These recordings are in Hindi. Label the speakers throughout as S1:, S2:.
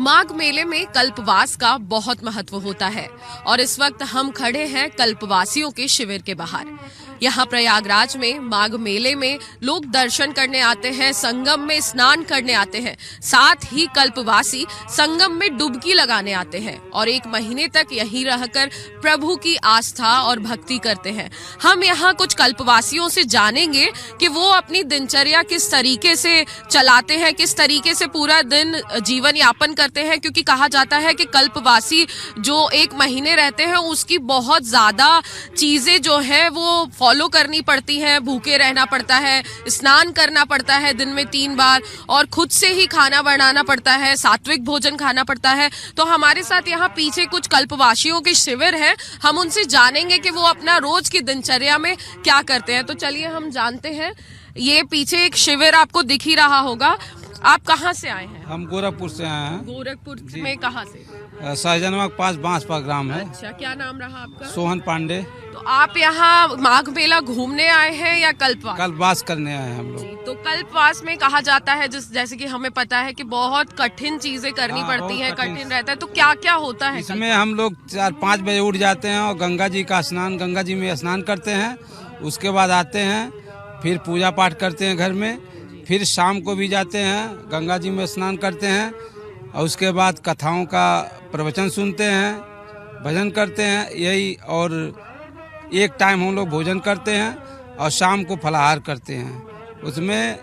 S1: माघ मेले में कल्पवास का बहुत महत्व होता है और इस वक्त हम खड़े हैं कल्पवासियों के शिविर के बाहर। यहाँ प्रयागराज में माघ मेले में लोग दर्शन करने आते हैं, संगम में स्नान करने आते हैं, साथ ही कल्पवासी संगम में डुबकी लगाने आते हैं और 1 महीने तक यहीं रहकर प्रभु की आस्था और भक्ति करते हैं। हम यहाँ कुछ कल्पवासियों से जानेंगे कि वो अपनी दिनचर्या किस तरीके से चलाते हैं, किस तरीके से पूरा दिन जीवन यापन करते हैं, क्योंकि कहा जाता है कि कल्पवासी जो 1 महीने रहते हैं उसकी बहुत ज्यादा चीजें जो है वो फॉलो करनी पड़ती है। भूखे रहना पड़ता है, स्नान करना पड़ता है दिन में 3 बार और खुद से ही खाना बनाना पड़ता है, सात्विक भोजन खाना पड़ता है। तो हमारे साथ यहाँ पीछे कुछ कल्पवासियों के शिविर हैं, हम उनसे जानेंगे कि वो अपना रोज की दिनचर्या में क्या करते हैं। तो चलिए हम जानते हैं। ये पीछे एक शिविर आपको दिख ही रहा होगा। आप कहाँ से आए हैं?
S2: हम गोरखपुर से आए हैं।
S1: गोरखपुर में कहाँ से?
S2: सहजनवा के पास बांसपा ग्राम है।
S1: अच्छा, क्या नाम रहा आपका?
S2: सोहन पांडे।
S1: तो आप यहाँ माघ मेला घूमने आए हैं या कल्पवास?
S2: कल्पवास करने आए हैं हम लोग।
S1: तो कल्पवास में कहा जाता है जैसे कि हमें पता है कि बहुत कठिन चीजें करनी पड़ती हैं, कठिन रहता है। तो क्या क्या होता है
S2: इसमें? हम लोग 4-5 बजे उठ जाते हैं और गंगा जी में स्नान करते हैं। उसके बाद आते हैं, फिर पूजा पाठ करते हैं घर में। फिर शाम को भी जाते हैं, गंगा जी में स्नान करते हैं और उसके बाद कथाओं का प्रवचन सुनते हैं, भजन करते हैं यही। और एक टाइम हम लोग भोजन करते हैं और शाम को फलाहार करते हैं। उसमें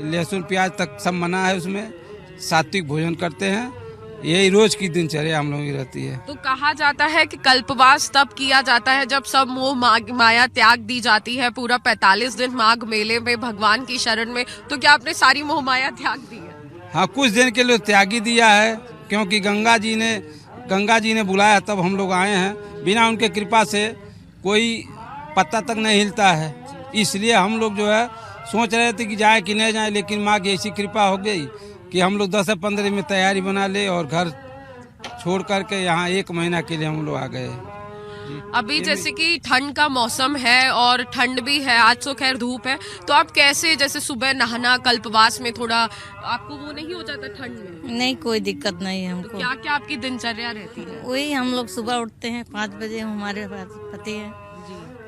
S2: लहसुन प्याज तक सब मना है, उसमें सात्विक भोजन करते हैं। यही रोज की दिनचर्या हम लोगों की रहती है।
S1: तो कहा जाता है कि कल्पवास तब किया जाता है जब सब मोह माया त्याग दी जाती है। पूरा 45 दिन माघ मेले में भगवान की शरण में। तो क्या आपने सारी मोह माया त्याग दी है?
S2: हाँ, कुछ दिन के लिए त्यागी दिया है, क्योंकि गंगा जी ने बुलाया तब हम लोग आए हैं। बिना उनके कृपा से कोई पत्ता तक नहीं हिलता है। इसलिए हम लोग जो है सोच रहे थे कि जाए कि नहीं जाए, लेकिन माँ की ऐसी कृपा हो गई कि हम लोग 10 से 15 में तैयारी बना ले और घर छोड़ करके यहाँ 1 महीना के लिए हम लोग आ गए।
S1: अभी जैसे कि ठंड का मौसम है और ठंड भी है, आज तो खैर धूप है, तो आप कैसे, जैसे सुबह नहाना कल्पवास में थोड़ा आपको वो नहीं हो जाता ठंड में?
S3: नहीं, कोई दिक्कत नहीं है हमको।
S1: तो क्या क्या आपकी दिनचर्या रहती है?
S3: वही हम लोग सुबह उठते हैं 5 बजे, हमारे पति हैं,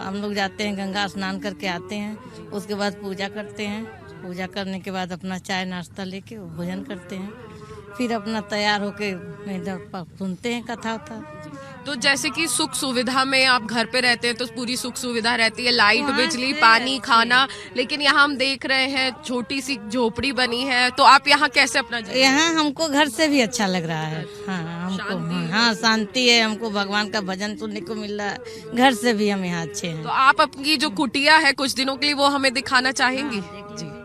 S3: हम लोग जाते हैं गंगा स्नान करके आते हैं। उसके बाद पूजा करते हैं, पूजा करने के बाद अपना चाय नाश्ता लेके भोजन करते हैं। फिर अपना तैयार होके इधर सुनते हैं कथा उथा।
S1: तो जैसे कि सुख सुविधा में आप घर पे रहते हैं तो पूरी सुख सुविधा रहती है, लाइट, बिजली, पानी, खाना, लेकिन यहाँ हम देख रहे हैं छोटी सी झोपड़ी बनी है। तो आप यहाँ कैसे अपना
S3: यहाँ हमको घर से भी अच्छा लग रहा है। हाँ, हमको हाँ शांति है, हमको भगवान का भजन सुनने को मिल रहा है। घर से भी हम यहाँ अच्छे हैं।
S1: तो आप अपनी जो कुटिया है कुछ दिनों के लिए वो हमें दिखाना चाहेंगी? जी।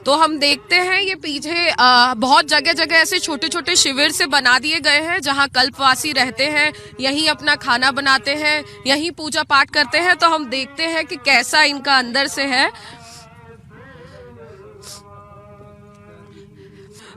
S1: तो हम देखते हैं ये पीछे बहुत जगह जगह ऐसे छोटे छोटे शिविर से बना दिए गए हैं जहां कल्पवासी रहते हैं, यहीं अपना खाना बनाते हैं, यहीं पूजा पाठ करते हैं। तो हम देखते हैं कि कैसा इनका अंदर से है।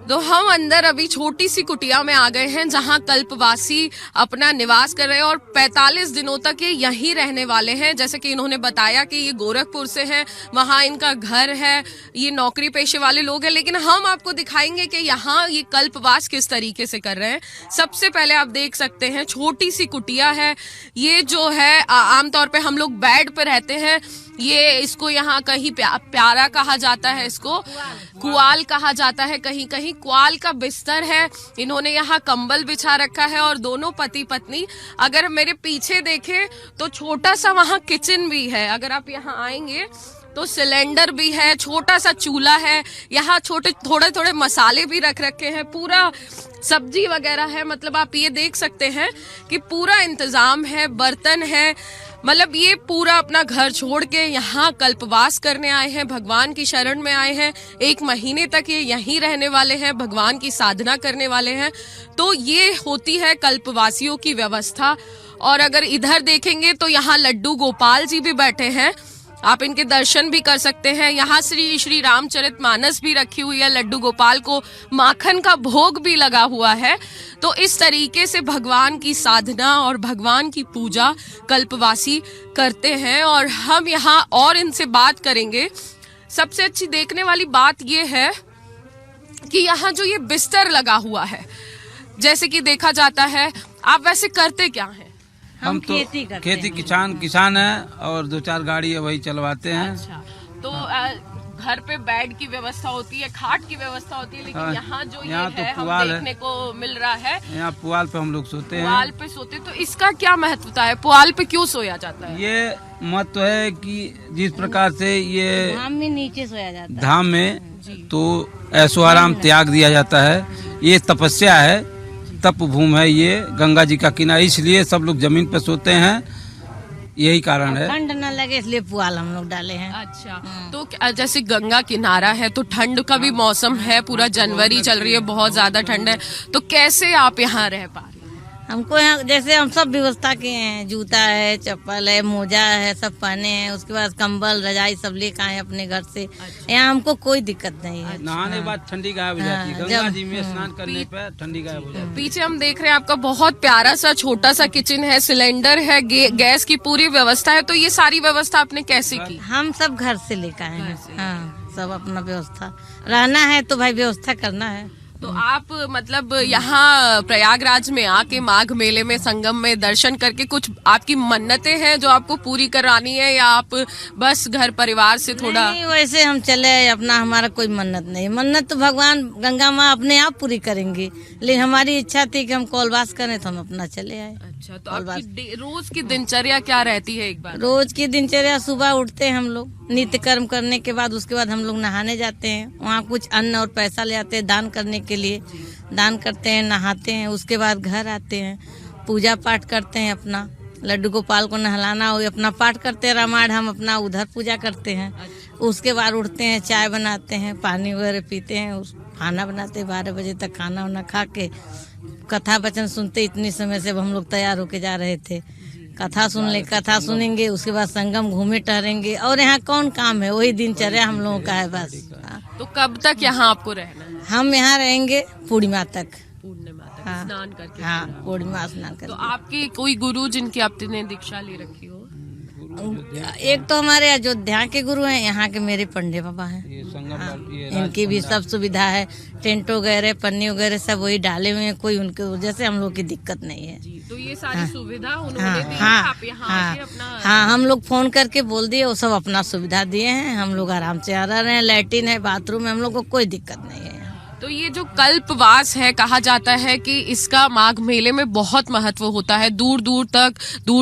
S1: तो हम अंदर अभी छोटी सी कुटिया में आ गए हैं जहां कल्पवासी अपना निवास कर रहे हैं और 45 दिनों तक ये यहीं रहने वाले हैं। जैसे कि इन्होंने बताया कि ये गोरखपुर से हैं, वहां इनका घर है, ये नौकरी पेशे वाले लोग हैं, लेकिन हम आपको दिखाएंगे कि यहाँ ये कल्पवास किस तरीके से कर रहे हैं। सबसे पहले आप देख सकते हैं छोटी सी कुटिया है। ये जो है आमतौर पे हम लोग बेड पे रहते हैं, ये इसको यहाँ कहीं प्यारा कहा जाता है, इसको कुआल कहा जाता है, कहीं कहीं कुआल का बिस्तर है। इन्होंने यहाँ कंबल बिछा रखा है और दोनों पति पत्नी, अगर मेरे पीछे देखें तो छोटा सा वहाँ किचन भी है। अगर आप यहाँ आएंगे तो सिलेंडर भी है, छोटा सा चूल्हा है, यहाँ छोटे थोड़े थोड़े मसाले भी रख रखे हैं, पूरा सब्जी वगैरह है। मतलब आप ये देख सकते हैं कि पूरा इंतजाम है, बर्तन है। मतलब ये पूरा अपना घर छोड़ के यहाँ कल्पवास करने आए हैं, भगवान की शरण में आए हैं। 1 महीने तक ये यहीं रहने वाले हैं, भगवान की साधना करने वाले हैं। तो ये होती है कल्पवासियों की व्यवस्था। और अगर इधर देखेंगे तो यहाँ लड्डू गोपाल जी भी बैठे हैं, आप इनके दर्शन भी कर सकते हैं। यहाँ श्री रामचरितमानस भी रखी हुई है, लड्डू गोपाल को माखन का भोग भी लगा हुआ है। तो इस तरीके से भगवान की साधना और भगवान की पूजा कल्पवासी करते हैं। और हम यहाँ और इनसे बात करेंगे। सबसे अच्छी देखने वाली बात ये है कि यहाँ जो ये बिस्तर लगा हुआ है, जैसे कि देखा जाता है। आप वैसे करते क्या हैं?
S3: हम खेती करते
S2: खेती
S3: हैं।
S2: किसान है और 2-4 गाड़ी है वही चलवाते हैं।
S1: अच्छा, तो घर पे बेड की व्यवस्था होती है, खाट की व्यवस्था होती है, लेकिन
S2: हाँ,
S1: यहाँ जो ये
S2: यहाँ तो
S1: है हम
S2: पुआल है।
S1: देखने को मिल रहा है,
S2: यहाँ पुआल पे हम लोग सोते हैं।
S1: पुआल पे सोते। तो इसका क्या महत्वता है? पुआल पे क्यों सोया जाता है?
S2: ये महत्व है कि जिस प्रकार से ये
S3: धाम में नीचे सोया जाता है।
S2: धाम में तो ऐसो आराम त्याग दिया जाता है। ये तपस्या है, तप भूमि है ये गंगा जी का किनारा, इसलिए सब लोग जमीन पे सोते हैं, यही कारण है।
S3: ठंड न लगे इसलिए पुआल हम लोग डाले हैं।
S1: अच्छा, तो जैसे गंगा किनारा है तो ठंड का भी मौसम है, पूरा जनवरी चल रही है, बहुत ज्यादा ठंड है, तो कैसे आप यहाँ रह पा रहे हैं?
S3: हमको यहाँ जैसे हम सब व्यवस्था किए हैं, जूता है, चप्पल है, मोजा है, सब पहने हैं। उसके बाद कंबल रजाई सब लेकर आए अपने घर से। यहाँ हमको कोई दिक्कत नहीं है।
S2: नहाने के बाद ठंडी गायब हो जाती है।
S3: हाँ,
S2: गंगा जी में स्नान करने पर ठंडी गायब हो जाती है।
S1: पीछे हम देख रहे हैं आपका बहुत प्यारा सा छोटा सा किचन है, सिलेंडर है, गैस की पूरी व्यवस्था है। तो ये सारी व्यवस्था आपने कैसे की?
S3: हम सब घर से लेकर आए हैं। हाँ, सब अपना व्यवस्था, रहना है तो भाई व्यवस्था करना है।
S1: तो आप मतलब यहाँ प्रयागराज में आके माघ मेले में, संगम में दर्शन करके कुछ आपकी मन्नतें हैं जो आपको पूरी करानी है, या आप बस घर परिवार से थोड़ा?
S3: नहीं, वैसे हम चले अपना, हमारा कोई मन्नत नहीं। मन्नत तो भगवान गंगा माँ अपने आप पूरी करेंगी, लेकिन हमारी इच्छा थी कि हम कौलवास करें तो हम अपना चले आए।
S1: अच्छा, तो आपकी रोज की दिनचर्या क्या रहती है? एक बार
S3: रोज की दिनचर्या, सुबह उठते हैं हम लोग, नित्य कर्म करने के बाद उसके बाद हम लोग नहाने जाते हैं। वहाँ कुछ अन्न और पैसा ले आते हैं दान करने के लिए, दान करते हैं, नहाते हैं। उसके बाद घर आते हैं, पूजा पाठ करते हैं, अपना लड्डू गोपाल को नहलाना हो अपना पाठ करते हैं, रामायण हम अपना उधर पूजा करते हैं। उसके बाद उठते हैं, चाय बनाते हैं, पानी वगैरह पीते हैं, खाना बनाते हैं। 12 बजे तक खाना वाना खा के कथा वचन सुनते, इतनी समय से हम लोग तैयार होके जा रहे थे। कथा सुन ले, कथा सुनेंगे, उसके बाद संगम घूमे टहरेंगे। और यहाँ कौन काम है, वही दिनचर्या हम लोगों का है बस।
S1: तो कब तक यहाँ आपको रहना है?
S3: हम यहाँ रहेंगे पूर्णिमा तक।
S1: पूर्णिमा तक
S3: हाँ,
S1: स्नान करके?
S3: हाँ, पूर्णिमा स्नान
S1: तो
S3: करके।
S1: आपके कोई गुरु जिनकी आपने दीक्षा ले रखी हो?
S3: एक तो हमारे अयोध्या के गुरु हैं, यहाँ के मेरे पंडे बाबा हैं।
S2: ये संगम
S3: हाँ,
S2: ये
S3: इनकी भी सब सुविधा है, टेंट वगैरह, पन्नी वगैरह सब वही डाले हुए हैं। कोई उनके वजह से हम लोग की दिक्कत नहीं है।
S1: जी, तो ये सारी सुविधा उन्होंने
S3: हाँ,
S1: दी है,
S3: हाँ,
S1: आप यहाँ
S3: हाँ,
S1: आके अपना?
S3: हाँ, हम लोग फोन करके बोल दिए, वो सब अपना सुविधा दिए हैं। हम लोग आराम से आ रहे हैं, लैट्रिन है, बाथरूम है, हम लोग को कोई दिक्कत नहीं है।
S1: तो ये जो कल्पवास है, कहा जाता है कि इसका माघ मेले में बहुत महत्व होता है। दूर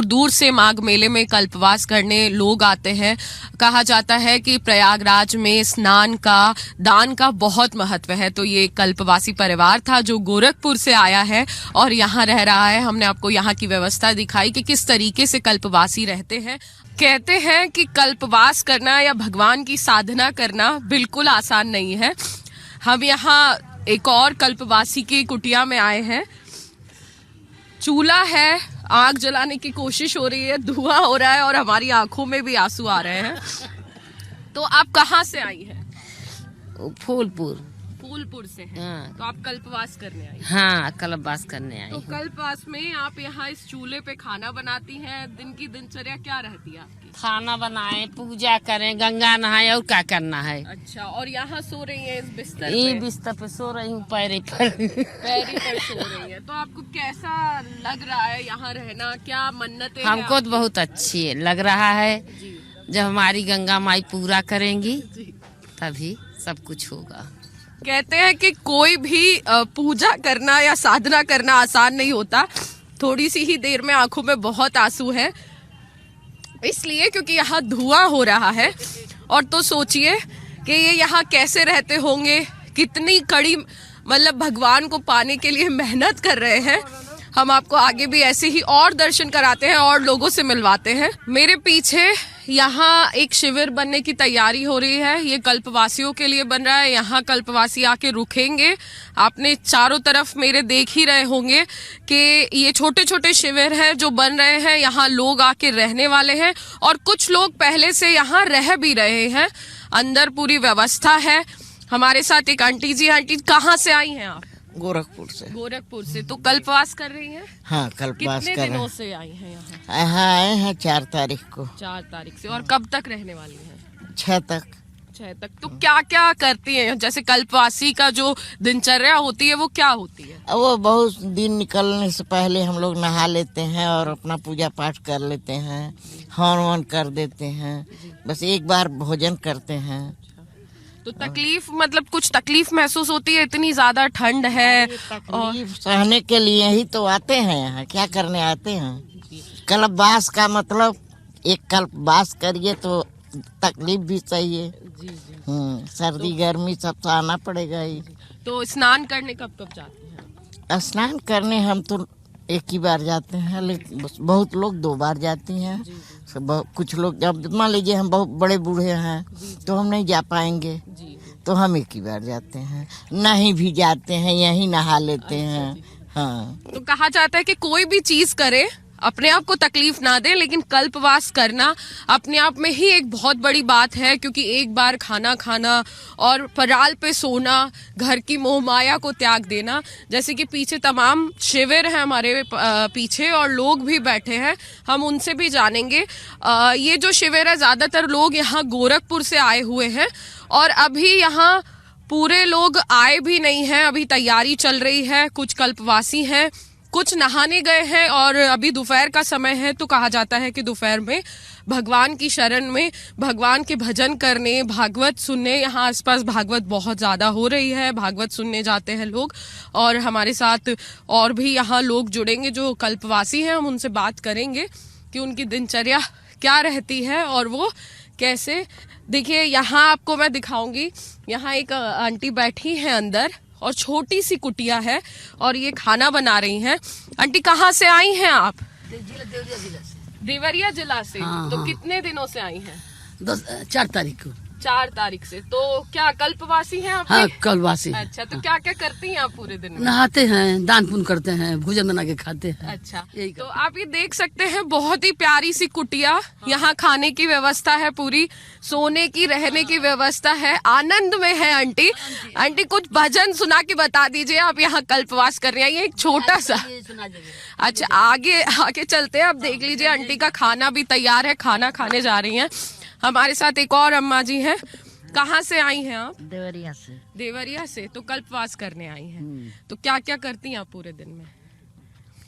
S1: दूर से माघ मेले में कल्पवास करने लोग आते हैं। कहा जाता है कि प्रयागराज में स्नान का, दान का बहुत महत्व है। तो ये कल्पवासी परिवार था जो गोरखपुर से आया है और यहाँ रह रहा है। हमने आपको यहाँ की व्यवस्था दिखाई कि किस तरीके से कल्पवासी रहते हैं। कहते हैं कि कल्पवास करना या भगवान की साधना करना बिल्कुल आसान नहीं है। हम यहाँ एक और कल्पवासी की कुटिया में आए हैं। चूल्हा है, आग जलाने की कोशिश हो रही है, धुआं हो रहा है और हमारी आंखों में भी आंसू आ रहे हैं। तो आप कहाँ से आई हैं? फूलपुर से हैं।
S3: हाँ।
S1: तो आप कल्पवास करने आई?
S3: हाँ, कल्पवास करने आई।
S1: तो कल्पवास में आप यहाँ इस चूल्हे पे खाना बनाती हैं। दिन की दिनचर्या क्या रहती है आपकी?
S3: खाना बनाए, पूजा करें, गंगा नहाए, और क्या करना है।
S1: अच्छा, और यहाँ सो रही हैं इस बिस्तर
S3: ये
S1: पे?
S3: बिस्तर पे सो रही हूँ, पैरे पर।
S1: पैरी पर सो रही है। तो आपको कैसा लग रहा है यहाँ रहना? क्या मन्नतें हैं
S3: हमको तो बहुत अच्छी लग रहा है। जब हमारी गंगा माई पूरा करेंगी तभी सब कुछ होगा।
S1: कहते हैं कि कोई भी पूजा करना या साधना करना आसान नहीं होता। थोड़ी सी ही देर में आंखों में बहुत आंसू है, इसलिए क्योंकि यहाँ धुआं हो रहा है। और तो सोचिए कि ये यहाँ कैसे रहते होंगे, कितनी कड़ी मतलब भगवान को पाने के लिए मेहनत कर रहे हैं। हम आपको आगे भी ऐसे ही और दर्शन कराते हैं और लोगों से मिलवाते हैं। मेरे पीछे यहाँ एक शिविर बनने की तैयारी हो रही है। ये कल्पवासियों के लिए बन रहा है। यहाँ कल्पवासी आके रुकेंगे। आपने चारों तरफ मेरे देख ही रहे होंगे कि ये छोटे छोटे शिविर हैं जो बन रहे हैं। यहाँ लोग आके रहने वाले हैं और कुछ लोग पहले से यहाँ रह भी रहे हैं। अंदर पूरी व्यवस्था है। हमारे साथ एक आंटी जी। आंटी, कहाँ से आई हैं आप?
S4: गोरखपुर से।
S1: गोरखपुर से। तो कल्पवास कर रही हैं?
S4: हाँ, कल्पवास
S1: कितने
S4: कर रहे
S1: दिनों से आई हैं यहाँ?
S4: हैं। हाँ, आए हैं 4 तारीख को।
S1: 4 तारीख से। और कब तक रहने वाली हैं?
S4: 6 तक।
S1: 6 तक। तो क्या क्या करती हैं, जैसे कल्पवासी का जो दिनचर्या होती है वो क्या होती है?
S4: वो बहुत दिन निकलने से पहले हम लोग नहा लेते हैं और अपना पूजा पाठ कर लेते हैं, हवन वन कर देते हैं, बस एक बार भोजन करते हैं।
S1: तो तकलीफ, मतलब कुछ तकलीफ महसूस होती है? इतनी ज्यादा ठंड है और
S4: तकलीफ सहने के लिए ही तो आते हैं यहाँ, क्या करने आते हैं। कल्पवास का मतलब एक कल्पवास करिए तो तकलीफ भी चाहिए। सर्दी गर्मी सब सहना पड़ेगा ही।
S1: तो स्नान करने कब कब जाती हैं?
S4: स्नान करने हम तो एक ही बार जाते हैं, लेकिन बहुत लोग 2 बार जाती हैं। कुछ लोग, जब मान लीजिए हम बहुत बड़े बूढ़े हैं तो हम नहीं जा पाएंगे, तो हम एक ही बार जाते हैं। नहीं भी जाते हैं, यहीं नहा लेते हैं। हाँ,
S1: तो कहा जाता है कि कोई भी चीज करे अपने आप को तकलीफ ना दे, लेकिन कल्पवास करना अपने आप में ही एक बहुत बड़ी बात है, क्योंकि एक बार खाना खाना और पराल पे सोना, घर की मोह माया को त्याग देना। जैसे कि पीछे तमाम शिविर हैं हमारे पीछे और लोग भी बैठे हैं, हम उनसे भी जानेंगे। ये जो शिविर है, ज्यादातर लोग यहाँ गोरखपुर से आए हुए हैं और अभी यहाँ पूरे लोग आए भी नहीं हैं, अभी तैयारी चल रही है। कुछ कल्पवासी हैं, कुछ नहाने गए हैं और अभी दोपहर का समय है, तो कहा जाता है कि दोपहर में भगवान की शरण में भगवान के भजन करने, भागवत सुनने, यहाँ आसपास भागवत बहुत ज्यादा हो रही है, भागवत सुनने जाते हैं लोग। और हमारे साथ और भी यहाँ लोग जुड़ेंगे जो कल्पवासी हैं, हम उनसे बात करेंगे कि उनकी दिनचर्या क्या रहती है और वो कैसे। देखिए, यहाँ आपको मैं दिखाऊंगी, यहाँ एक आंटी बैठी हैं अंदर और छोटी सी कुटिया है और ये खाना बना रही हैं। आंटी, कहाँ से आई हैं आप? देवरिया जिला से।
S5: हाँ,
S1: तो
S5: हाँ।
S1: कितने दिनों से आई हैं?
S5: 4 तारीख को।
S1: 4 तारीख से। तो क्या कल्पवासी हैं आप?
S5: हाँ, कलवासी।
S1: अच्छा, तो क्या क्या करती हैं आप पूरे दिन में?
S5: नहाते हैं, दान पुण्य करते हैं, भोजन बना के खाते हैं।
S1: अच्छा,
S5: यही
S1: तो आप ये देख सकते हैं, बहुत ही प्यारी सी कुटिया। यहाँ खाने की व्यवस्था है, पूरी सोने की, रहने की व्यवस्था है, आनंद में है। आंटी, आंटी कुछ भजन सुना के बता दीजिए, आप यहाँ कल्पवास कर रही हैं। ये एक छोटा सा, अच्छा आगे आगे चलते हैं। आप देख लीजिए, आंटी का खाना भी तैयार है, खाना खाने जा रही हैं। हमारे साथ एक और अम्मा जी हैं। कहाँ से आई हैं आप?
S3: देवरिया से।
S1: देवरिया से। तो कल्पवास करने आई हैं। तो क्या क्या करती हैं आप पूरे दिन में?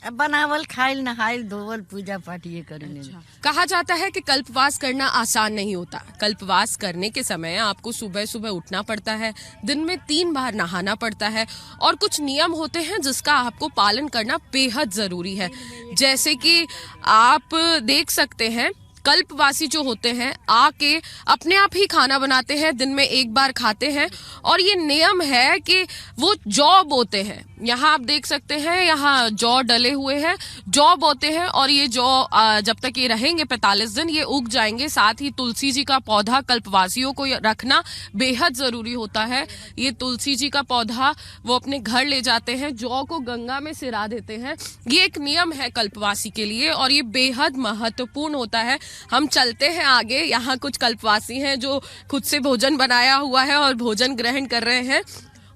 S3: अब बनावल, खाइल, नहाइल, धोवल, पूजा पाठ ये करेंगे।
S1: कहा जाता है कि कल्पवास करना आसान नहीं होता। कल्पवास करने के समय आपको सुबह सुबह उठना पड़ता है, दिन में 3 बार नहाना पड़ता है और कुछ नियम होते हैं जिसका आपको पालन करना बेहद जरूरी है। जैसे कि आप देख सकते हैं, कल्पवासी जो होते हैं आके अपने आप ही खाना बनाते हैं, दिन में 1 बार खाते हैं और ये नियम है कि वो जौ बोते हैं। यहाँ आप देख सकते हैं, यहाँ जौ डले हुए हैं, जौ बोते हैं और ये जौ जब तक ये रहेंगे 45 दिन ये उग जाएंगे। साथ ही तुलसी जी का पौधा कल्पवासियों को रखना बेहद जरूरी होता है। ये तुलसी जी का पौधा वो अपने घर ले जाते हैं, जौ को गंगा में सिरा देते हैं। ये एक नियम है कल्पवासी के लिए और ये बेहद महत्वपूर्ण होता है। हम चलते हैं आगे, यहाँ कुछ कल्पवासी हैं जो खुद से भोजन बनाया हुआ है और भोजन ग्रहण कर रहे हैं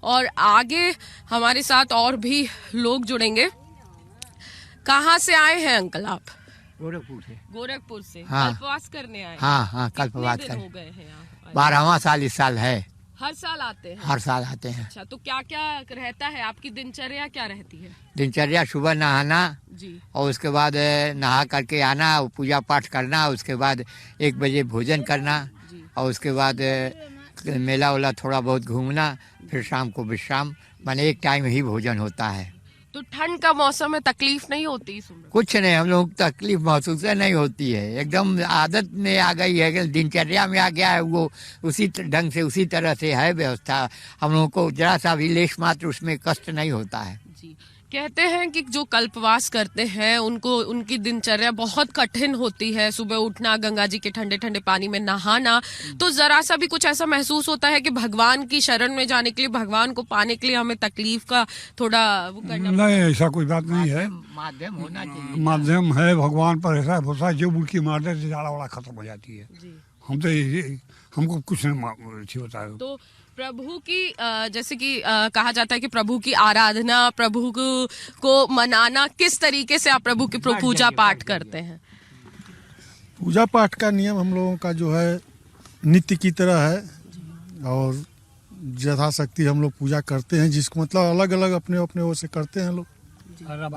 S1: और आगे हमारे साथ और भी लोग जुड़ेंगे। कहाँ से आए हैं अंकल आप?
S6: गोरखपुर से।
S1: गोरखपुर से।
S6: हाँ।
S1: कल्पवास करने आए?
S6: हाँ, कल्पवास
S1: कितने दिन हो
S6: कर
S1: गए हैं यहाँ?
S6: 12वां साल इस साल है।
S1: हर साल आते हैं?
S6: हर साल आते हैं।
S1: अच्छा, तो क्या क्या रहता है, आपकी दिनचर्या क्या रहती है?
S6: दिनचर्या सुबह नहाना
S1: जी।
S6: और उसके बाद नहा करके आना, पूजा पाठ करना, उसके बाद 1 बजे भोजन करना और उसके बाद मेला वाला थोड़ा बहुत घूमना, फिर शाम को विश्राम। माने एक टाइम ही भोजन होता है।
S1: तो ठंड का मौसम में तकलीफ नहीं होती इस उम्र?
S6: कुछ नहीं, हम लोग तकलीफ महसूस नहीं होती है, एकदम आदत में आ गई है, कि दिनचर्या में आ गया है, वो उसी ढंग से उसी तरह से है व्यवस्था। हम लोगों को जरा सा भी लेश मात्र उसमें कष्ट नहीं होता है।
S1: जी। कहते हैं कि जो कल्पवास करते हैं उनको उनकी दिनचर्या बहुत कठिन होती है। सुबह उठना, गंगा जी के ठंडे ठंडे पानी में नहाना, तो जरा सा भी कुछ ऐसा महसूस होता है कि भगवान की शरण में जाने के लिए, भगवान को पाने के लिए हमें तकलीफ का थोड़ा वो करना?
S7: नहीं, ऐसा कोई बात नहीं है।
S6: माध्यम होना चाहिए।
S7: माध्यम है भगवान पर, ऐसा होता है जो उनकी मारने से ज़्यादा बड़ा खत्म हो जाती है।
S1: जी।
S7: हम तो हमको कुछ नहीं अच्छी होता है।
S1: तो प्रभु की जैसे कि कहा जाता है कि प्रभु की आराधना, प्रभु को मनाना, किस तरीके से आप प्रभु की पूजा पाठ करते हैं?
S8: पूजा पाठ का नियम हम लोगों का जो है नित्य की तरह है। और यथाशक्ति हम लोग पूजा करते हैं, जिसको मतलब अलग अलग अपने अपने वो से करते हैं लोग।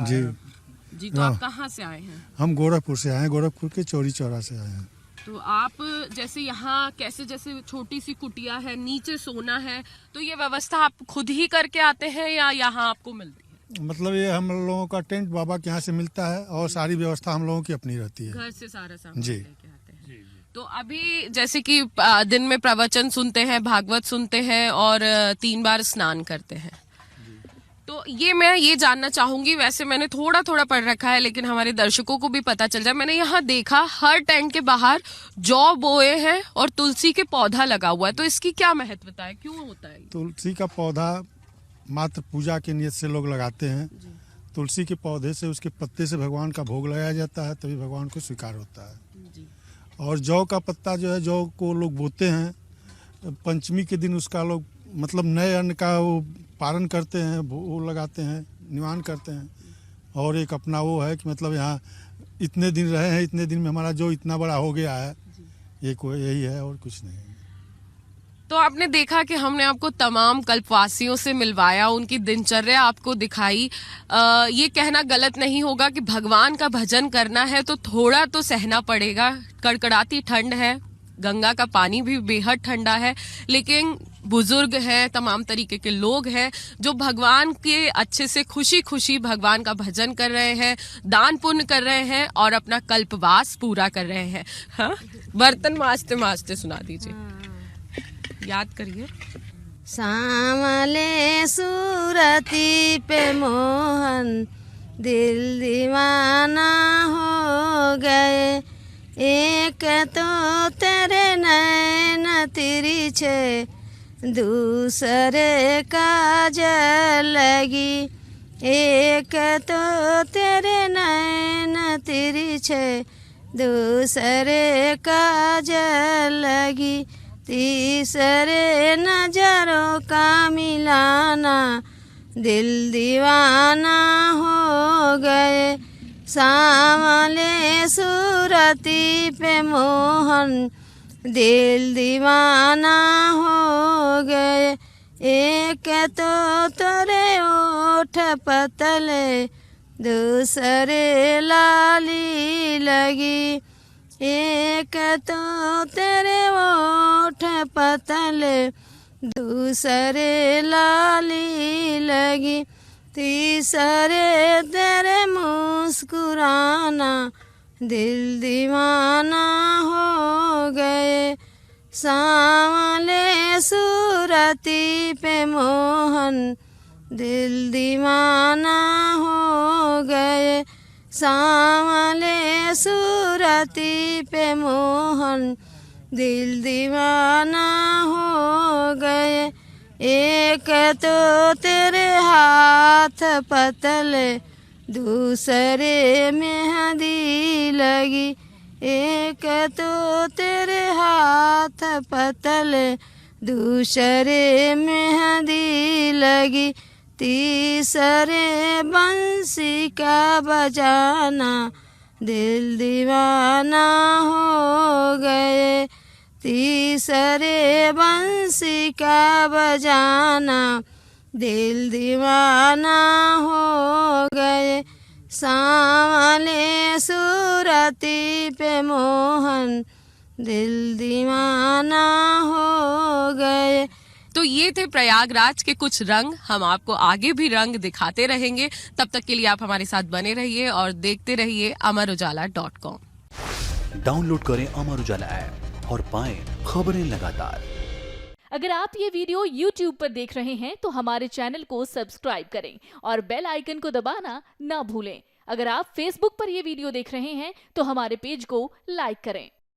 S8: जी
S1: जी, तो आप कहाँ से आए हैं?
S8: हम गोरखपुर से आए हैं, गोरखपुर के चौरी चौरा से आए हैं।
S1: तो आप जैसे यहाँ कैसे, जैसे छोटी सी कुटिया है, नीचे सोना है, तो ये व्यवस्था आप खुद ही करके आते हैं या यहाँ आपको मिलती है?
S8: मतलब ये हम लोगों का टेंट बाबा के यहाँ से मिलता है और सारी व्यवस्था हम लोगों की अपनी रहती है।
S1: घर से सारा सामान
S8: जी।
S1: लेके आते हैं। तो अभी जैसे कि दिन में प्रवचन सुनते हैं, भागवत सुनते हैं और 3 बार स्नान करते हैं, तो ये मैं ये जानना चाहूंगी, वैसे मैंने थोड़ा थोड़ा पढ़ रखा है लेकिन हमारे दर्शकों को भी पता चल जाए। मैंने यहाँ देखा हर टेंट के बाहर जौ बोए हैं और तुलसी के पौधा लगा हुआ है, तो इसकी क्या महत्वता है, क्यों होता है?
S8: तुलसी का पौधा मात्र पूजा के नियत से लोग लगाते हैं। तुलसी के पौधे से, उसके पत्ते से भगवान का भोग लगाया जाता है, तभी भगवान को स्वीकार होता है। और जौ का पत्ता जो है, जौ को लोग बोते हैं, पंचमी के दिन उसका लोग मतलब नए अन्न का वो पारण करते हैं, वो लगाते हैं, निवान करते हैं। और एक अपना वो है कि मतलब यहाँ इतने दिन रहे हैं, इतने दिन में हमारा जो इतना बड़ा हो गया है, यही है और कुछ नहीं।
S1: तो आपने देखा कि हमने आपको तमाम कल्पवासियों से मिलवाया, उनकी दिनचर्या आपको दिखाई। ये कहना गलत नहीं होगा कि भगवान का भजन करना है तो थोड़ा तो सहना पड़ेगा। कड़कड़ाती ठंड है, गंगा का पानी भी बेहद ठंडा है, लेकिन बुजुर्ग हैं, तमाम तरीके के लोग हैं जो भगवान के अच्छे से खुशी खुशी भगवान का भजन कर रहे हैं, दान पुण्य कर रहे हैं और अपना कल्पवास पूरा कर रहे हैं। हाँ, बर्तन मांजते मांजते सुना दीजिए, याद करिए।
S9: सामले सूरती पे मोहन दिल दीवाना हो गए, एक तो तेरे नैन तिरछे दूसरे काजल लगी, एक तो तेरे नैन तिरछे दूसरे काजल लगी, तीसरे नजरों का मिलाना दिल दीवाना हो गए, सामले सूरती पे मोहन दिल दीवाना हो गए, एक तो तेरे ओठ पतले दूसरे लाली लगी, एक तो तेरे ओठ पतले दूसरे लाली लगी, तीसरे तेरे मुस्कुराना दिल दीवाना हो गए, सांवले सूरती पे मोहन दिल दीवाना हो गए, सांवले सूरती पे मोहन दिल दीवाना हो गए, एक तो तेरे हाथ पतले दूसरे मेहंदी लगी, एक तो तेरे हाथ पतले दूसरे मेहंदी लगी, तीसरे बंसी का बजाना दिल दीवाना हो गए, तीसरे बंसी का बजाना दिल दीवाना हो गए, सांवले सूरती पे मोहन दिल दीवाना हो गए।
S1: तो ये थे प्रयागराज के कुछ रंग, हम आपको आगे भी रंग दिखाते रहेंगे। तब तक के लिए आप हमारे साथ बने रहिए और देखते रहिए amarujala.com।
S10: डाउनलोड करें अमर उजाला ऐप और पाएं खबरें लगातार।
S11: अगर आप ये वीडियो YouTube पर देख रहे हैं तो हमारे चैनल को सब्सक्राइब करें और बेल आइकन को दबाना ना भूलें। अगर आप Facebook पर ये वीडियो देख रहे हैं तो हमारे पेज को लाइक करें।